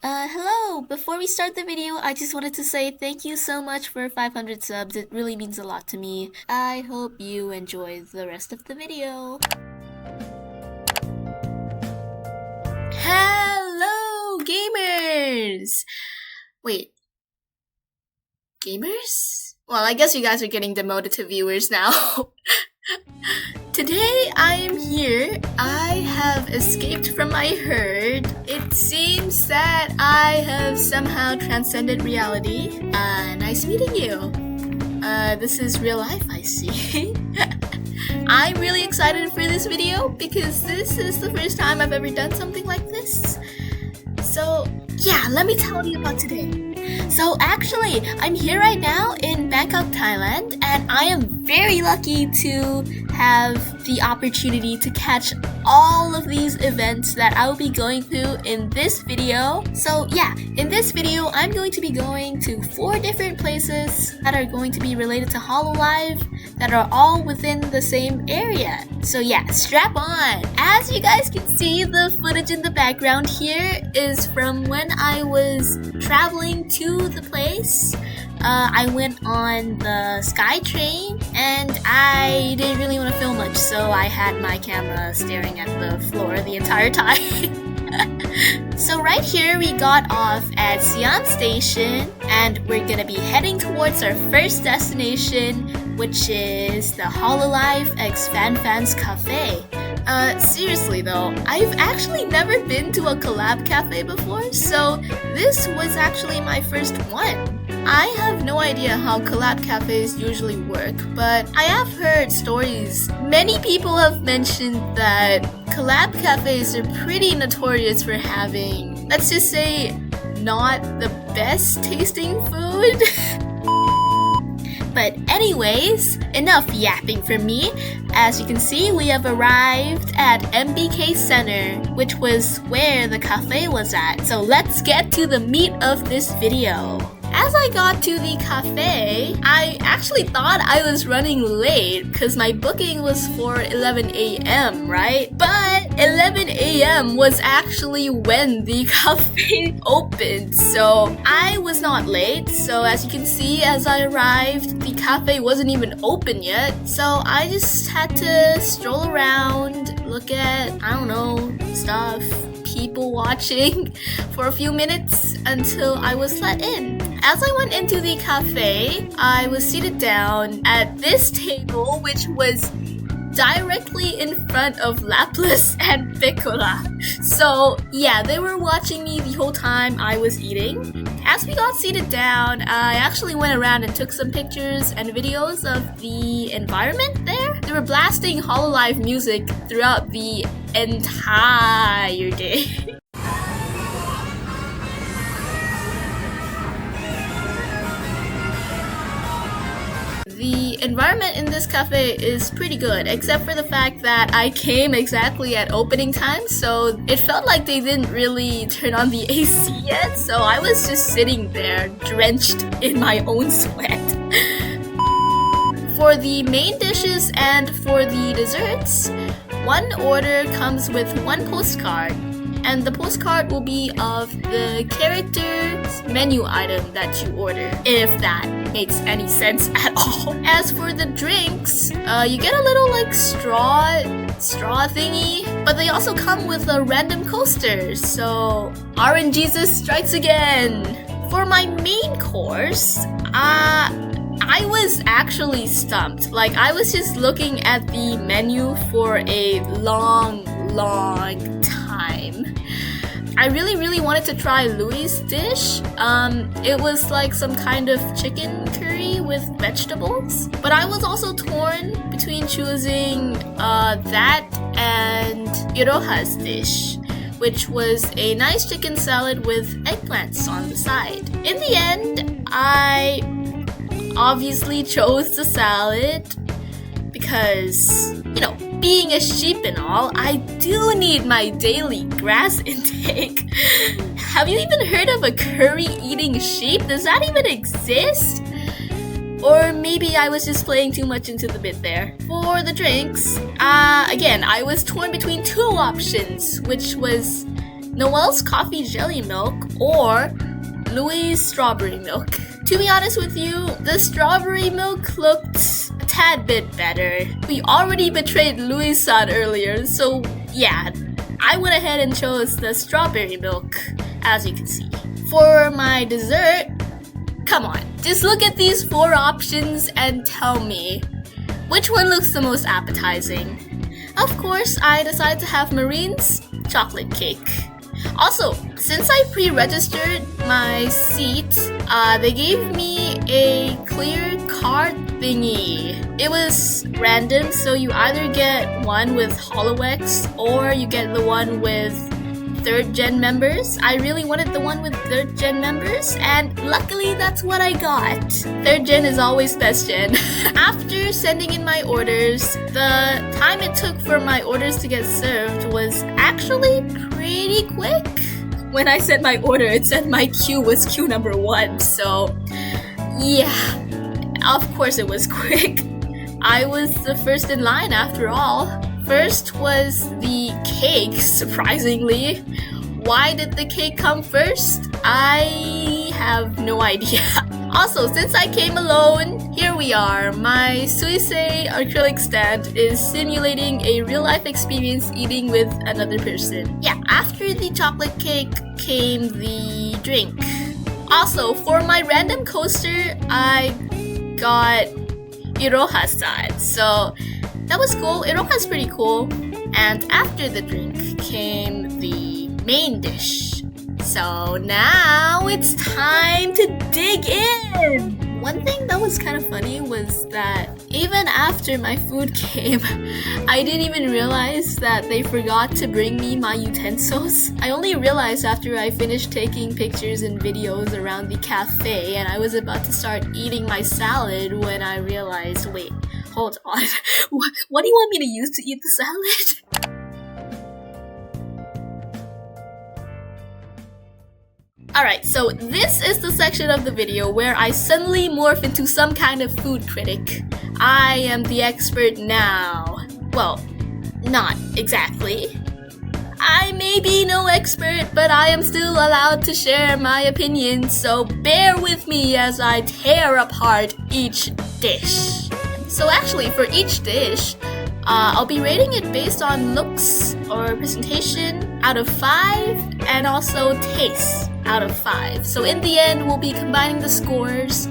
Hello! Before we start the video, I just wanted to say thank you so much for 500 subs. It really means a lot to me. I hope you enjoy the rest of the video. Hello, gamers! Wait, gamers? Well, I guess you guys are getting demoted to viewers now. Today I am here. I have escaped from my herd. It seems that I have somehow transcended reality. Nice meeting you. This is real life, I see. I'm really excited for this video because this is the first time I've ever done something like this. So yeah, let me tell you about today. So actually, I'm here right now in Bangkok, Thailand, and I am very lucky to have the opportunity to catch all of these events that I will be going through in this video. So yeah, in this video, I'm going to be going to 4 different places that are going to be related to Hololive that are all within the same area. So yeah, strap on! As you guys can see, the footage in the background here is from when I was traveling to the place. I went on the Sky Train and I didn't really want to film much, so I had my camera staring at the floor the entire time. So right here we got off at Siam Station and we're gonna be heading towards our first destination, which is the Hololive x Fan's Cafe. Seriously though, I've actually never been to a collab cafe before, so this was actually my first one. I have no idea how collab cafes usually work, but I have heard stories. Many people have mentioned that collab cafes are pretty notorious for having, let's just say, not the best tasting food. But anyways, enough yapping from me. As you can see, we have arrived at MBK Center, which was where the cafe was at. So let's get to the meat of this video. As I got to the cafe, I actually thought I was running late because my booking was for 11 a.m., right? But 11 a.m. was actually when the cafe opened, so I was not late. So as you can see, as I arrived, the cafe wasn't even open yet. So I just had to stroll around, look at, I don't know, stuff, people watching for a few minutes until I was let in. As I went into the cafe, I was seated down at this table, which was directly in front of Lapis and Piccola. So yeah, they were watching me the whole time I was eating. As we got seated down, I actually went around and took some pictures and videos of the environment there. They were blasting Hololive music throughout the entire day. The environment in this cafe is pretty good, except for the fact that I came exactly at opening time, so it felt like they didn't really turn on the AC yet, so I was just sitting there, drenched in my own sweat. For the main dishes and for the desserts, one order comes with 1 postcard. And the postcard will be of the character's menu item that you order, if that makes any sense at all. As for the drinks, you get a little like straw thingy, but they also come with a random coaster, so RNGesus strikes again. For my main course, I was actually stumped. Like, I was just looking at the menu for a long time. I really wanted to try Louis' dish. It was like some kind of chicken curry with vegetables. But I was also torn between choosing that and Iroha's dish, which was a nice chicken salad with eggplants on the side. In the end, I obviously chose the salad because, you know, being a sheep and all, I do need my daily grass intake. Have you even heard of a curry-eating sheep? Does that even exist? Or maybe I was just playing too much into the bit there. For the drinks, again, I was torn between 2 options, which was Noel's coffee jelly milk, or Louis' strawberry milk. To be honest with you, the strawberry milk looked a tad bit better. We already betrayed Louis-san earlier, so yeah, I went ahead and chose the strawberry milk, as you can see. For my dessert, come on, just look at these 4 options and tell me, which one looks the most appetizing? Of course, I decided to have Marine's chocolate cake. Also, since I pre-registered my seat, they gave me a clear card thingy. It was random, so you either get one with Hololive or you get the one with 3rd gen members. I really wanted the one with 3rd gen members, and luckily that's what I got. 3rd gen is always best gen. After sending in my orders, the time it took for my orders to get served was actually pretty quick. When I sent my order, it said my queue was queue number 1, so yeah, of course it was quick. I was the first in line after all. First was the cake, surprisingly. Why did the cake come first? I have no idea. Also, since I came alone, here we are. My Suisei acrylic stand is simulating a real-life experience eating with another person. Yeah, after the chocolate cake came the drink. Also, for my random coaster, I got Iroha-san. So that was cool. Iroha's pretty cool. And after the drink came the main dish. So now it's time to dig in! One thing that was kind of funny was that even after my food came, I didn't even realize that they forgot to bring me my utensils. I only realized after I finished taking pictures and videos around the cafe and I was about to start eating my salad when I realized, wait, hold on, what do you want me to use to eat the salad? Alright, so this is the section of the video where I suddenly morph into some kind of food critic. I am the expert now. Well, not exactly. I may be no expert, but I am still allowed to share my opinions, so bear with me as I tear apart each dish. So actually, for each dish, I'll be rating it based on looks or presentation out of 5 and also taste out of 5. So in the end, we'll be combining the scores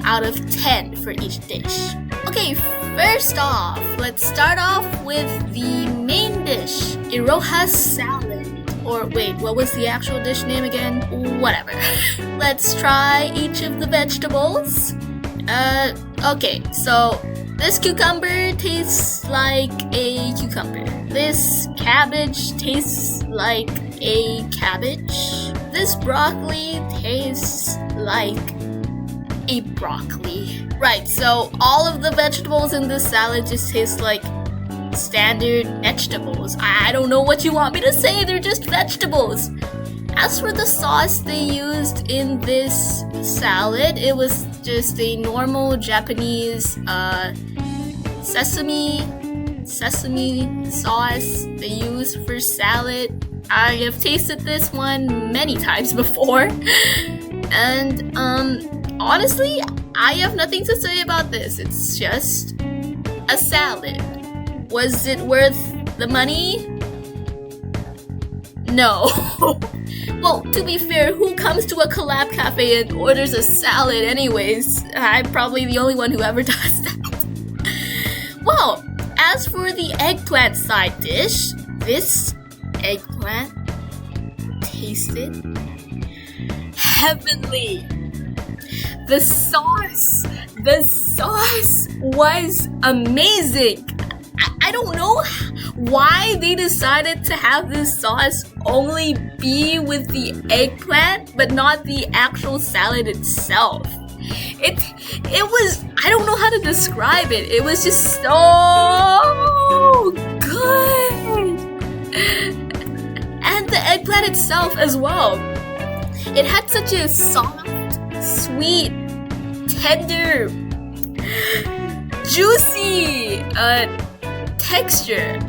out of 10 for each dish. Okay, first off, let's start off with the main dish, Iroha's salad. Or wait, what was the actual dish name again? Whatever. Let's try each of the vegetables. Okay, so this cucumber tastes like a cucumber. This cabbage tastes like a cabbage. This broccoli tastes like a broccoli. Right, so all of the vegetables in this salad just taste like standard vegetables. I don't know what you want me to say, they're just vegetables. As for the sauce they used in this salad, it was just a normal Japanese sesame sauce they use for salad. I have tasted this one many times before, and honestly, I have nothing to say about this. It's just a salad. Was it worth the money? No. Well, to be fair, who comes to a collab cafe and orders a salad anyways? I'm probably the only one who ever does that. Well, as for the eggplant side dish, this eggplant tasted heavenly. The sauce was amazing. I don't know why they decided to have this sauce only be with the eggplant, but not the actual salad itself. It was, I don't know how to describe it. It was just so good. And the eggplant itself as well. It had such a soft, sweet, tender, juicy texture.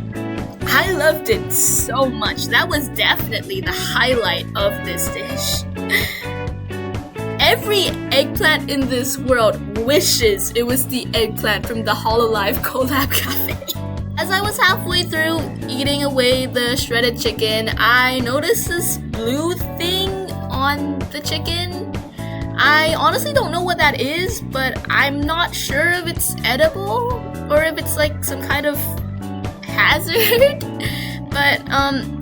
I loved it so much. That was definitely the highlight of this dish. Every eggplant in this world wishes it was the eggplant from the Hololive collab cafe. As I was halfway through eating away the shredded chicken, I noticed this blue thing on the chicken. I honestly don't know what that is, but I'm not sure if it's edible or if it's like some kind of hazard. But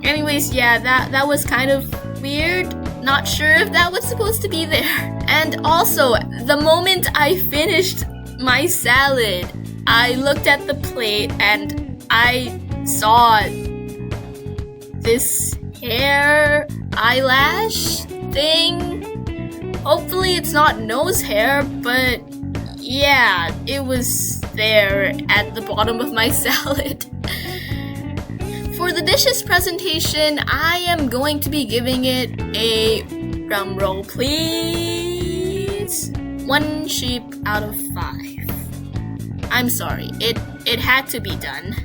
anyways, yeah, that was kind of weird. Not sure if that was supposed to be there. And also, the moment I finished my salad, I looked at the plate and I saw this hair eyelash thing. Hopefully it's not nose hair, but yeah, it was there at the bottom of my salad. For the dish's presentation, I am going to be giving it a, drumroll please, 1 sheep out of 5. I'm sorry, it had to be done.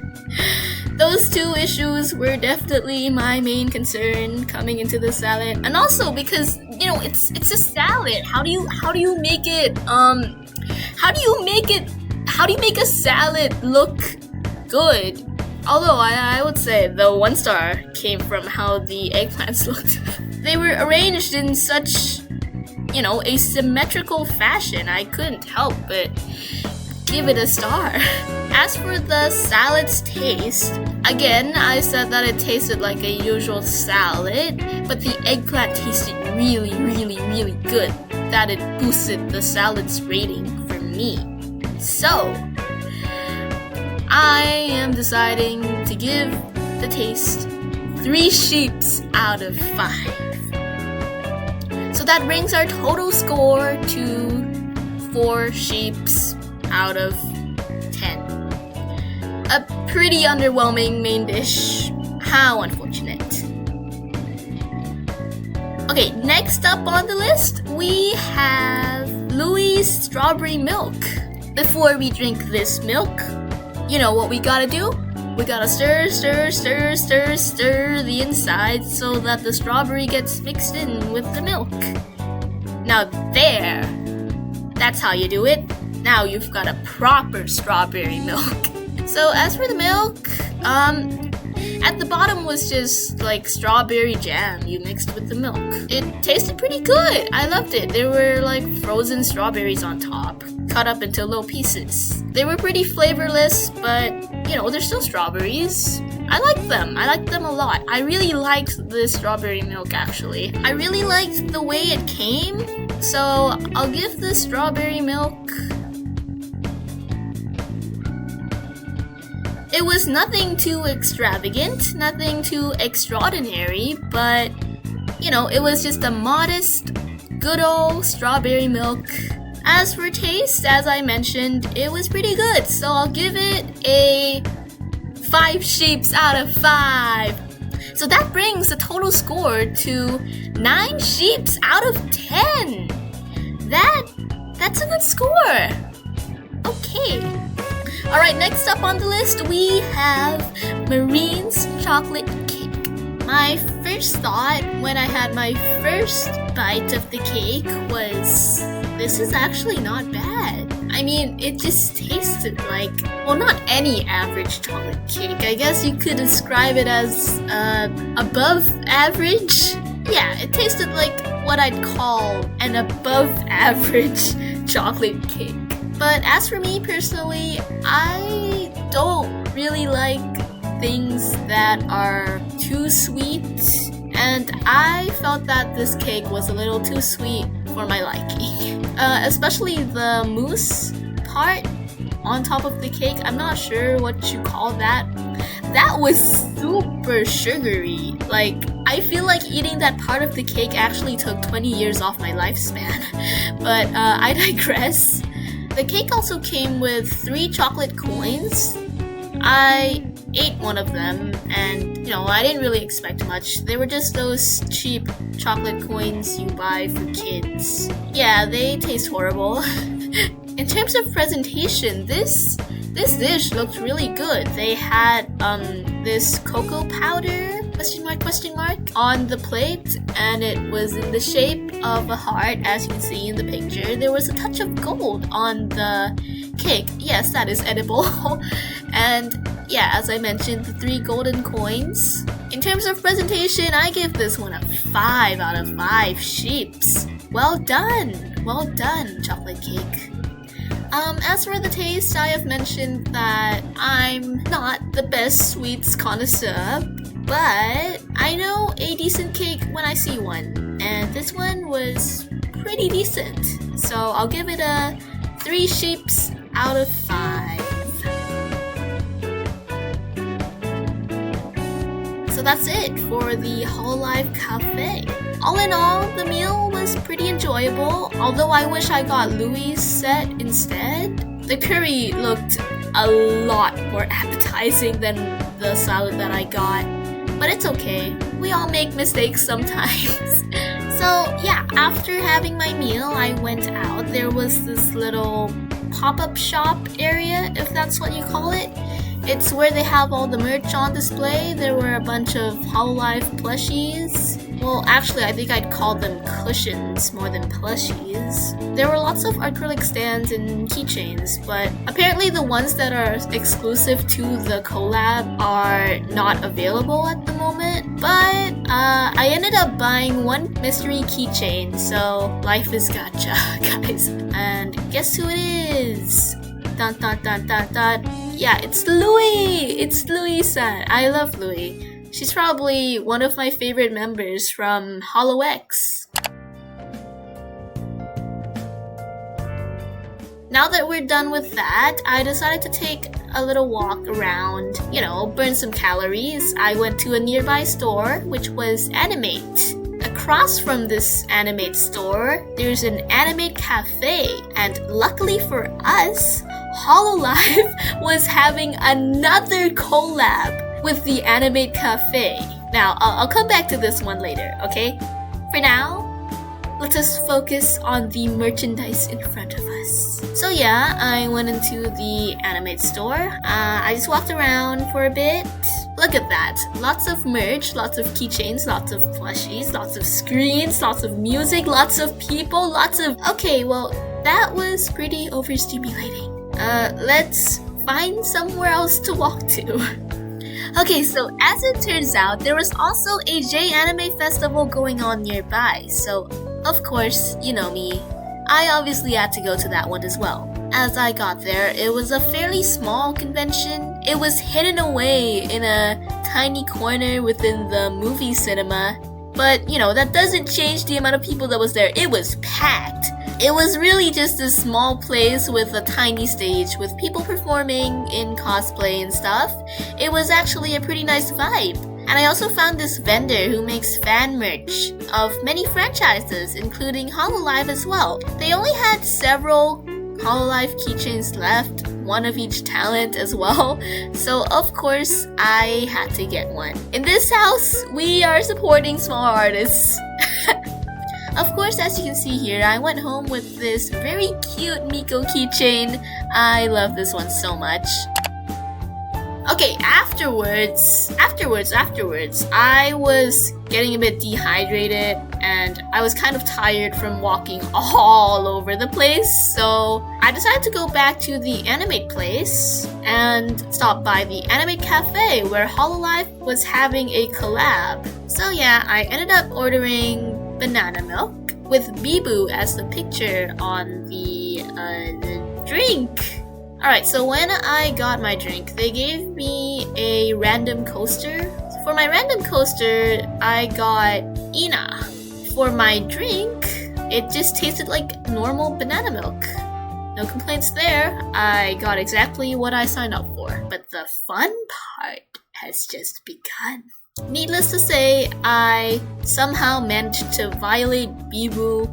Those 2 issues were definitely my main concern coming into the salad, and also because it's a salad. How do you make it how do you make a salad look good? Although I would say the 1 star came from how the eggplants looked. They were arranged in such, a symmetrical fashion. I couldn't help but give it a star. As for the salad's taste, again, I said that it tasted like a usual salad, but the eggplant tasted really, really, really good. That it boosted the salad's rating for me. So, I am deciding to give the taste 3 sheeps out of 5. So that brings our total score to 4 sheeps out of 10. A pretty underwhelming main dish. How unfortunate. Okay, next up on the list, we have Louis' strawberry milk. Before we drink this milk, you know what we gotta do? We gotta stir the inside so that the strawberry gets mixed in with the milk. Now that's how you do it. Now you've got a proper strawberry milk. So as for the milk, at the bottom was just like strawberry jam you mixed with the milk. It tasted pretty good. I loved it. There were like frozen strawberries on top, cut up into little pieces. They were pretty flavorless, but they're still strawberries. I liked them. I liked them a lot. I really liked the strawberry milk actually. I really liked the way it came, so I'll give the strawberry milk. It was nothing too extravagant, nothing too extraordinary, but it was just a modest, good old strawberry milk. As for taste, as I mentioned, it was pretty good, so I'll give it a 5 sheeps out of 5. So that brings the total score to 9 sheeps out of 10. That's a good score. Okay. Alright, next up on the list we have Marine's chocolate cake. My first thought when I had my first bite of the cake was, this is actually not bad. I mean, it just tasted like, not any average chocolate cake. I guess you could describe it as above average. Yeah, it tasted like what I'd call an above average chocolate cake. But as for me personally, I don't really like things that are too sweet, and I felt that this cake was a little too sweet for my liking. Especially the mousse part on top of the cake. I'm not sure what you call that. That was super sugary. Like, I feel like eating that part of the cake actually took 20 years off my lifespan. But I digress. The cake also came with 3 chocolate coins. I ate one of them, and I didn't really expect much. They were just those cheap chocolate coins you buy for kids. Yeah, they taste horrible. In terms of presentation, this This dish looked really good. They had this cocoa powder question mark on the plate, and it was in the shape of a heart, as you can see in the picture. There was a touch of gold on the cake. Yes, that is edible. And yeah, as I mentioned, the 3 golden coins. In terms of presentation, I give this one a 5 out of 5 sheeps. Well done, chocolate cake. As for the taste, I have mentioned that I'm not the best sweets connoisseur, but I know a decent cake when I see one, and this one was pretty decent. So I'll give it a 3 sheeps out of 5. So that's it for the Hololive Cafe. All in all, the meal was pretty enjoyable, although I wish I got Louis' set instead. The curry looked a lot more appetizing than the salad that I got, but it's okay. We all make mistakes sometimes. So yeah, after having my meal, I went out. There was this little pop-up shop area, if that's what you call it. It's where they have all the merch on display. There were a bunch of Hololive plushies. Well, actually, I think I'd call them cushions more than plushies. There were lots of acrylic stands and keychains, but apparently the ones that are exclusive to the collab are not available at the moment. But I ended up buying one mystery keychain, so life is gacha, guys. And guess who it is? Dun dun dun dun dun. Yeah, it's Louis! It's Louis-san. I love Louis. She's probably one of my favorite members from HoloX. Now that we're done with that, I decided to take a little walk around, burn some calories. I went to a nearby store, which was Animate. Across from this Animate store, there's an Animate Cafe, and luckily for us, Hololive was having another collab with the Animate Cafe. Now, I'll come back to this one later, okay? For now, let us focus on the merchandise in front of us. So yeah, I went into the Animate store. I just walked around for a bit. Look at that. Lots of merch, lots of keychains, lots of plushies, lots of screens, lots of music, lots of people, lots of... Okay, well, that was pretty overstimulating. Let's find somewhere else to walk to. Okay, so as it turns out, there was also a J-Anime festival going on nearby, so of course, you know me, I obviously had to go to that one as well. As I got there, it was a fairly small convention. It was hidden away in a tiny corner within the movie cinema, but that doesn't change the amount of people that was there. It was packed. It was really just a small place with a tiny stage with people performing in cosplay and stuff. It was actually a pretty nice vibe. And I also found this vendor who makes fan merch of many franchises, including Hololive as well. They only had several Hololive keychains left, one of each talent as well. So of course, I had to get one. In this house, we are supporting small artists. Of course, as you can see here, I went home with this very cute Miko keychain. I love this one so much. Okay, afterwards, I was getting a bit dehydrated and I was kind of tired from walking all over the place, so I decided to go back to the Animate place and stop by the Animate Cafe where Hololive was having a collab. So yeah, I ended up ordering banana milk with Bibu as the picture on the drink. Alright, so when I got my drink, they gave me a random coaster. For my random coaster, I got Ina. For my drink, it just tasted like normal banana milk. No complaints there. I got exactly what I signed up for. But the fun part has just begun. Needless to say, I somehow managed to violate Bibu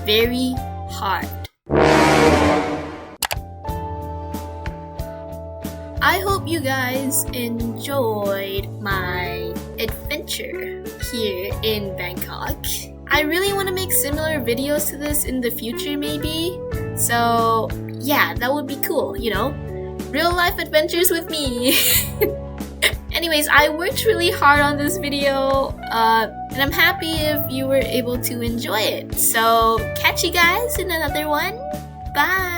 very hard. I hope you guys enjoyed my adventure here in Bangkok. I really want to make similar videos to this in the future maybe. So yeah, that would be cool, real life adventures with me. Anyways, I worked really hard on this video, and I'm happy if you were able to enjoy it. So catch you guys in another one. Bye!